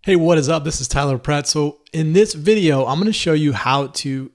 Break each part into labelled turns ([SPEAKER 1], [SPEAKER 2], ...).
[SPEAKER 1] Hey, what is up? This is Tyler Pratt. So in this video, I'm going to show you how to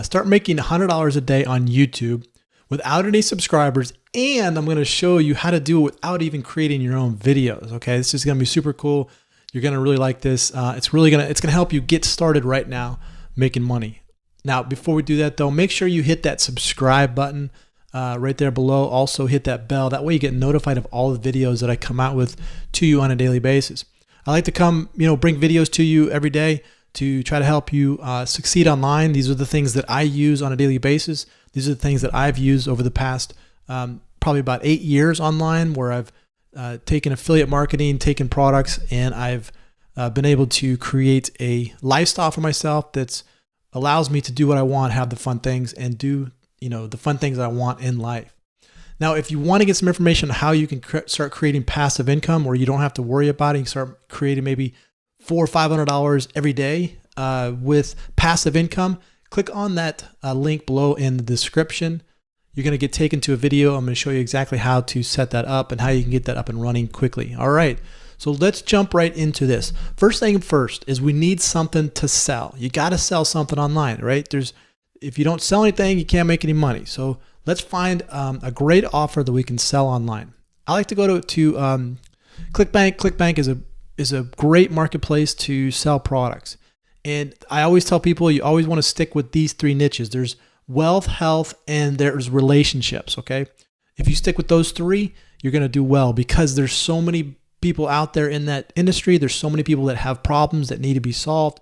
[SPEAKER 1] start making $100 a day on YouTube without any subscribers. And I'm going to show you how to do it without even creating your own videos. Okay. This is going to be super cool. You're going to really like this. It's going to help you get started right now making money. Now, before we do that though, make sure you hit that subscribe button right there below. Also hit that bell. That way you get notified of all the videos that I come out with to you on a daily basis. I like to come, bring videos to you every day to try to help you succeed online. These are the things that I use on a daily basis. These are the things that I've used over the past probably about 8 years online, where I've taken affiliate marketing, taken products, and I've been able to create a lifestyle for myself that allows me to do what I want, have the fun things, and do the fun things that I want in life. Now, if you want to get some information on how you can start creating passive income where you don't have to worry about it, you can start creating maybe $400 or $500 every day with passive income, click on that link below in the description. You're going to get taken to a video. I'm going to show you exactly how to set that up and how you can get that up and running quickly. All right, so let's jump right into this. First thing first is we need something to sell. You got to sell something online, right? If you don't sell anything, you can't make any money. So let's find a great offer that we can sell online. I like to go to ClickBank. ClickBank is a great marketplace to sell products. And I always tell people you always want to stick with these three niches. There's wealth, health, and there's relationships, okay? If you stick with those three, you're going to do well because there's so many people out there in that industry. There's so many people that have problems that need to be solved.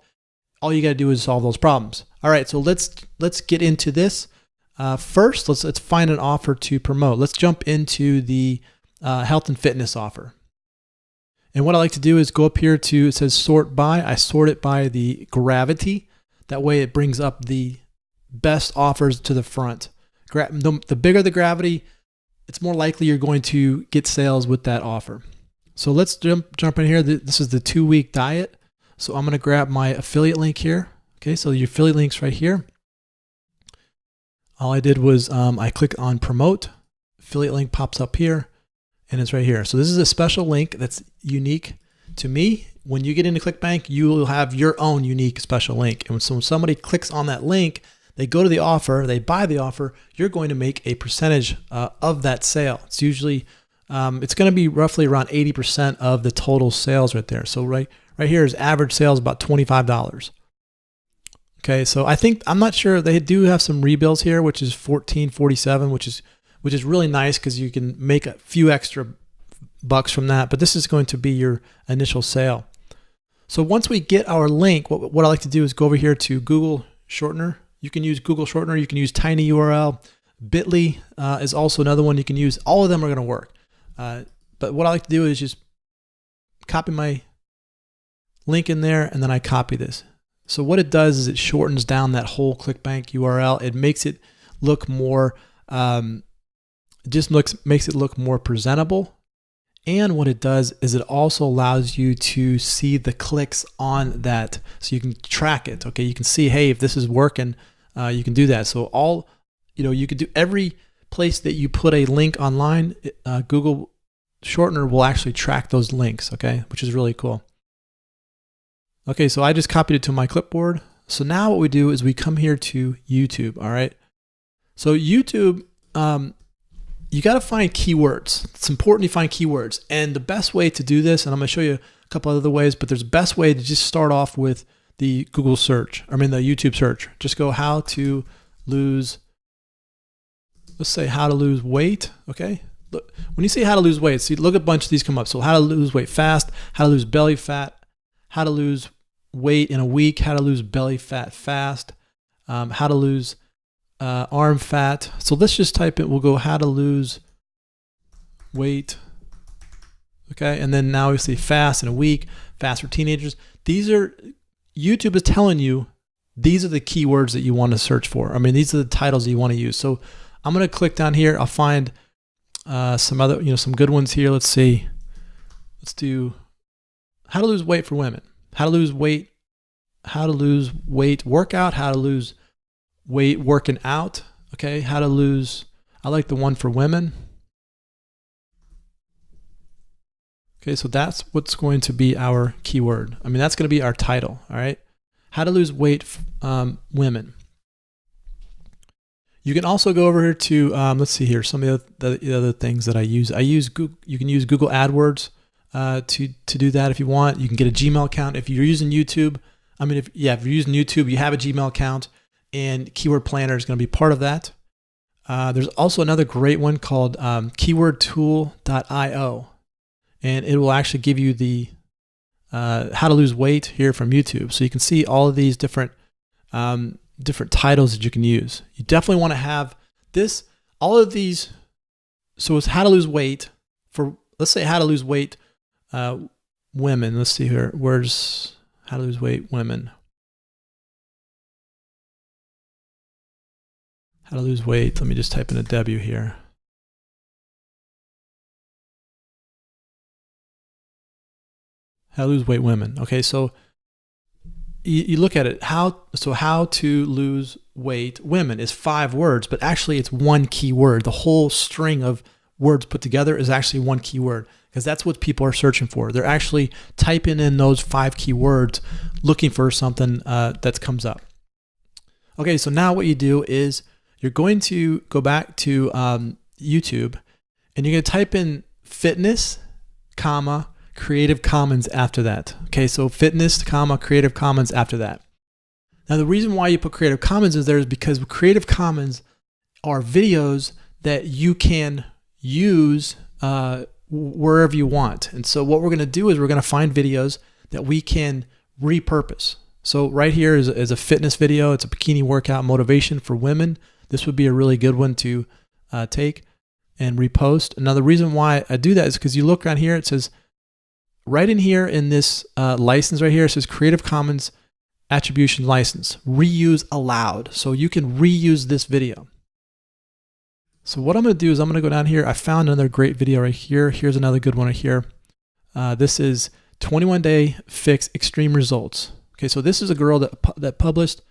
[SPEAKER 1] All you got to do is solve those problems. All right, so let's get into this. First, let's find an offer to promote. Let's jump into the health and fitness offer. And what I like to do is go up here to, it says sort by. I sort it by the gravity. That way it brings up the best offers to the front. The bigger the gravity, it's more likely you're going to get sales with that offer. So let's jump in here. This is the 2-week diet. So I'm going to grab my affiliate link here. Okay, so your affiliate link's right here. All I did was I click on promote, affiliate link pops up here, and it's right here. So this is a special link that's unique to me. When you get into ClickBank, you will have your own unique special link. And so when somebody clicks on that link, they go to the offer, they buy the offer, you're going to make a percentage of that sale. It's usually, it's going to be roughly around 80% of the total sales right there. So right here is average sales about $25. Okay, so I'm not sure, they do have some rebills here, which is $14.47, which is really nice because you can make a few extra bucks from that. But this is going to be your initial sale. So once we get our link, what I like to do is go over here to Google Shortener. You can use Google Shortener. You can use TinyURL. Bitly is also another one you can use. All of them are going to work. But what I like to do is just copy my link in there, and then I copy this. So what it does is it shortens down that whole ClickBank URL. It makes it look more, makes it look more presentable. And what it does is it also allows you to see the clicks on that, so you can track it. Okay, you can see, hey, if this is working, you can do that. So you could do every place that you put a link online. Google Shortener will actually track those links. Okay, which is really cool. Okay, so I just copied it to my clipboard. So now what we do is we come here to YouTube, all right? So YouTube, you gotta find keywords. It's important to find keywords. And the best way to do this, and I'm gonna show you a couple other ways, but there's the best way to just start off with the Google search, the YouTube search. Just go how to lose, let's say how to lose weight, okay? Look, when you say how to lose weight, see, look at a bunch of these come up. So how to lose weight fast, how to lose belly fat, how to lose weight in a week, how to lose belly fat fast, how to lose arm fat. So let's just type it. We'll go how to lose weight. Okay, and then now we see fast in a week, fast for teenagers. YouTube is telling you these are the keywords that you want to search for. These are the titles that you want to use. So I'm going to click down here. I'll find some other, some good ones here. Let's see. Let's do how to lose weight for women. How to lose weight workout, how to lose weight working out. Okay, how to lose, I like the one for women. Okay, so that's what's going to be our keyword. I mean, that's going to be our title. All right, how to lose weight, women. You can also go over here to let's see here, some of the other things that I use. Google. You can use Google AdWords to do that if you want. You can get a Gmail account if you're using YouTube. I mean, if you're using YouTube, you have a Gmail account, and Keyword Planner is going to be part of that. There's also another great one called keywordtool.io, and it will actually give you the how to lose weight here from YouTube. So you can see all of these different titles that you can use. You definitely want to have this, all of these. So it's how to lose weight for, let's say how to lose weight women. Let's see here. Where's how to lose weight women? How to lose weight. Let me just type in a W here. How to lose weight women. Okay, so you look at it, how to lose weight women is 5 words, but actually it's one key word. The whole string of words put together is actually one key word, because that's what people are searching for. They're actually typing in those 5 key words, looking for something that comes up. Okay, so now what you do is you're going to go back to YouTube, and you're going to type in fitness, comma, Creative Commons after that. Okay, so fitness, comma, Creative Commons after that. Now the reason why you put Creative Commons is there is because Creative Commons are videos that you can use wherever you want. And so what we're going to do is we're going to find videos that we can repurpose. So right here is a fitness video. It's a bikini workout motivation for women. This would be a really good one to take and repost. Now the reason why I do that is because you look around here, it says, right in here in this license right here, it says Creative Commons Attribution License, reuse allowed. So you can reuse this video. So what I'm going to do is I'm going to go down here. I found another great video right here. Here's another good one right here. This is 21-day fix extreme results. Okay, so this is a girl that published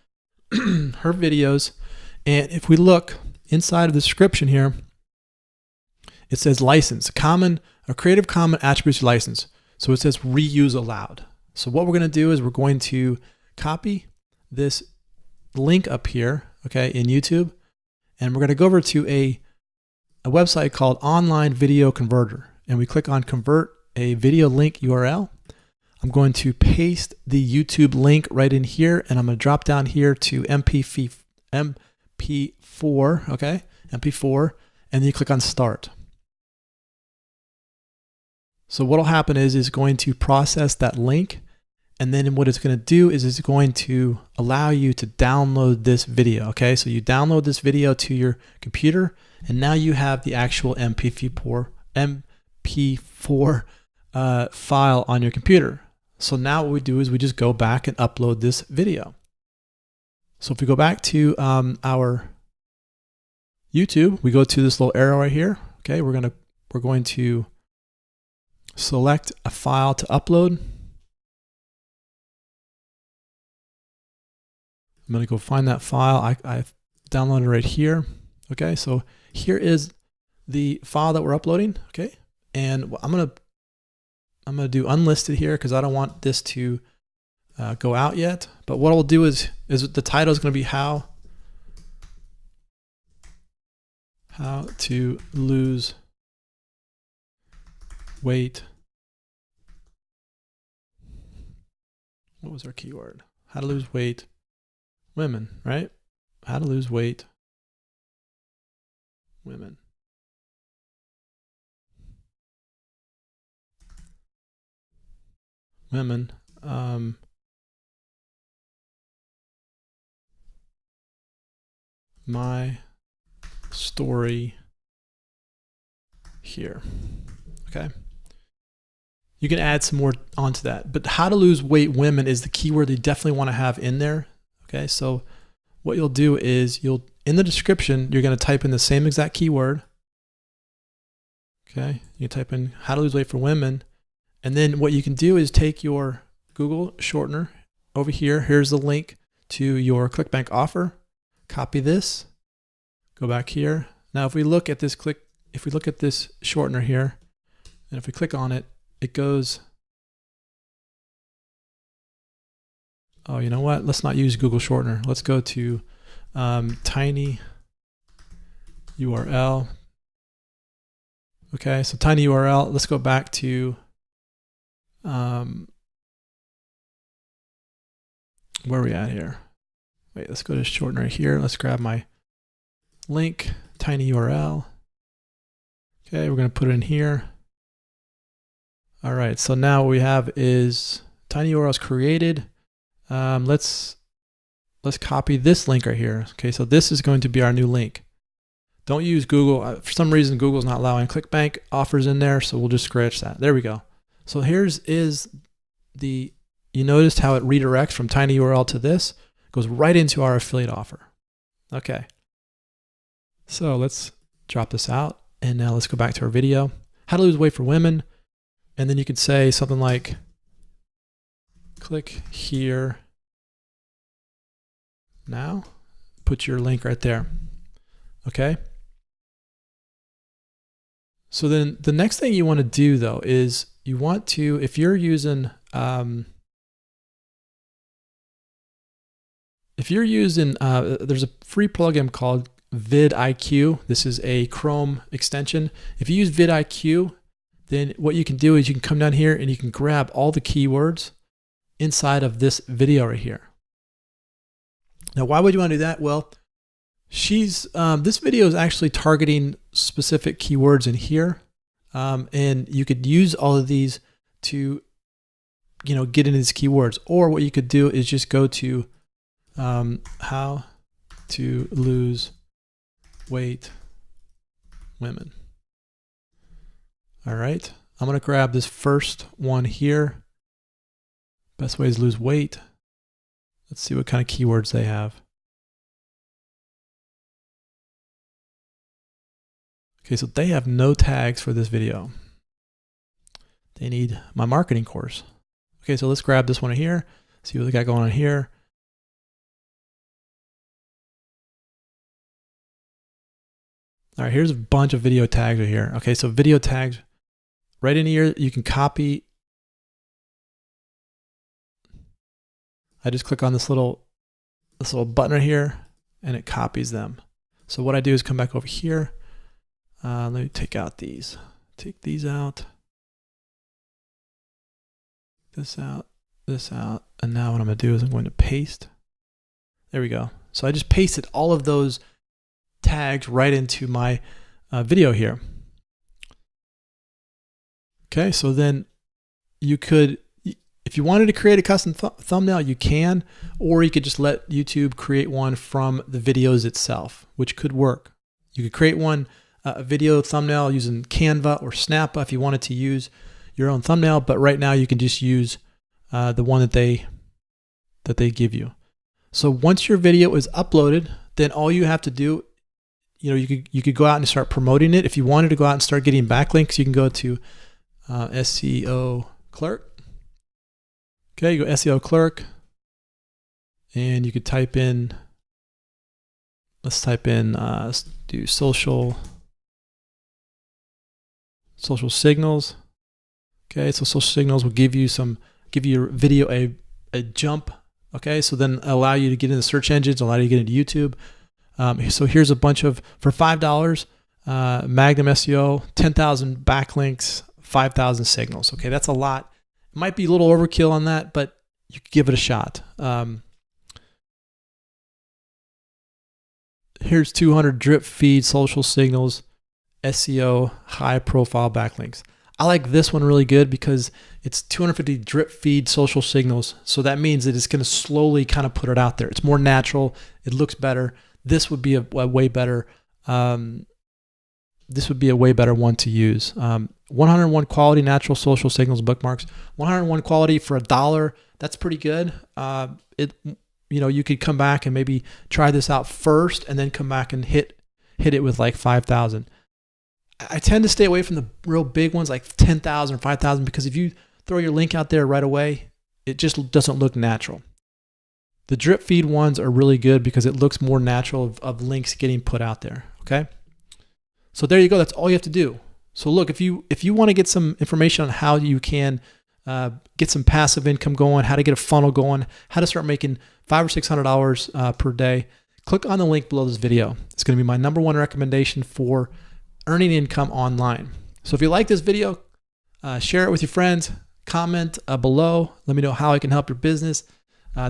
[SPEAKER 1] her videos. And if we look inside of the description here, it says license, a Creative Commons Attribution License. So it says reuse allowed. So what we're going to do is we're going to copy this link up here, okay, in YouTube, and we're going to go over to a website called Online Video Converter, and we click on Convert a Video Link URL. I'm going to paste the YouTube link right in here, and I'm going to drop down here to MP4, okay, MP4, and then you click on Start. So what will happen is it's going to process that link, and then what it's going to do is it's going to allow you to download this video. Okay, so you download this video to your computer, and now you have the actual MP4 file on your computer. So now what we do is we just go back and upload this video. So if we go back to our YouTube, we go to this little arrow right here. Okay, we're going to select a file to upload. I'm going to go find that file. I downloaded it right here. Okay, so here is the file that we're uploading. Okay, and I'm going to do unlisted here because I don't want this to go out yet. But what I'll do is the title is going to be how to lose weight. What was our keyword? How to lose weight women, right? How to lose weight women. Women. My story here. Okay. You can add some more onto that, but how to lose weight women is the keyword you definitely want to have in there. Okay, so what you'll do is in the description, you're going to type in the same exact keyword. Okay, you type in how to lose weight for women, and then what you can do is take your Google shortener over here. Here's the link to your ClickBank offer. Copy this, go back here. Now, if we look at this shortener here, and if we click on it, it goes, oh, you know what? Let's not use Google Shortener. Let's go to tiny URL. Okay, so tiny URL. Let's go back to where are we at here? Wait, let's go to shortener here. Let's grab my link, tiny URL. Okay, we're going to put it in here. All right, so now what we have is tiny URLs created. Let's copy this link right here. Okay, so this is going to be our new link. Don't use Google. For some reason, Google's not allowing ClickBank offers in there, so we'll just scratch that. There we go. So here's the, you noticed how it redirects from tiny URL to this? It goes right into our affiliate offer. Okay. So let's drop this out, and now let's go back to our video. How to lose weight for women. And then you could say something like, click here now. Put your link right there. Okay. So then the next thing you want to do though is you want to, if you're using there's a free plugin called vidIQ. This is a Chrome extension. If you use vidIQ, then what you can do is you can come down here and you can grab all the keywords inside of this video right here. Now, why would you want to do that? Well, this video is actually targeting specific keywords in here, and you could use all of these to, get into these keywords. Or what you could do is just go to how to lose weight women. All right, I'm going to grab this first one here. Best ways to lose weight. Let's see what kind of keywords they have. Okay, so they have no tags for this video. They need my marketing course. Okay, so let's grab this one here, see what they got going on here. All right, here's a bunch of video tags right here. Okay, so video tags, right in here, you can copy. I just click on this little button right here, and it copies them. So what I do is come back over here. Let me take out these. Take these out. This out. This out. And now what I'm going to do is I'm going to paste. There we go. So I just pasted all of those tags right into my video here. Okay, so then you could, if you wanted to create a custom thumbnail, you can, or you could just let YouTube create one from the videos itself, which could work. You could create one, a video thumbnail using Canva or Snappa if you wanted to use your own thumbnail, but right now you can just use the one that they give you. So once your video is uploaded, then all you have to do, you could go out and start promoting it. If you wanted to go out and start getting backlinks, you can go to SEO Clerk. Okay, you go SEO Clerk, and you could type in, let's type in, let's do social signals. Okay, so social signals will give your video a jump. Okay, so then allow you to get into search engines, allow you to get into YouTube. So here's a bunch of, for $5, Magnum SEO, 10,000 backlinks, 5,000 signals. Okay, that's a lot. It might be a little overkill on that, but you could give it a shot. Here's 200 drip feed social signals, SEO, high profile backlinks. I like this one really good because it's 250 drip feed social signals. So that means that it's going to slowly kind of put it out there. It's more natural. It looks better. This would be a way better. This would be a way better one to use. 101 quality natural social signals bookmarks. 101 quality for $1. That's pretty good. You could come back and maybe try this out first, and then come back and hit it with like 5,000. I tend to stay away from the real big ones like 10,000 or 5,000 because if you throw your link out there right away, it just doesn't look natural. The drip feed ones are really good because it looks more natural of links getting put out there. Okay. So there you go. That's all you have to do. So look, if you want to get some information on how you can get some passive income going, how to get a funnel going, how to start making $500 or $600 per day, click on the link below this video. It's going to be my #1 recommendation for earning income online. So if you like this video, share it with your friends, comment below. Let me know how I can help your business.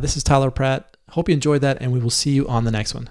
[SPEAKER 1] This is Tyler Pratt. Hope you enjoyed that, and we will see you on the next one.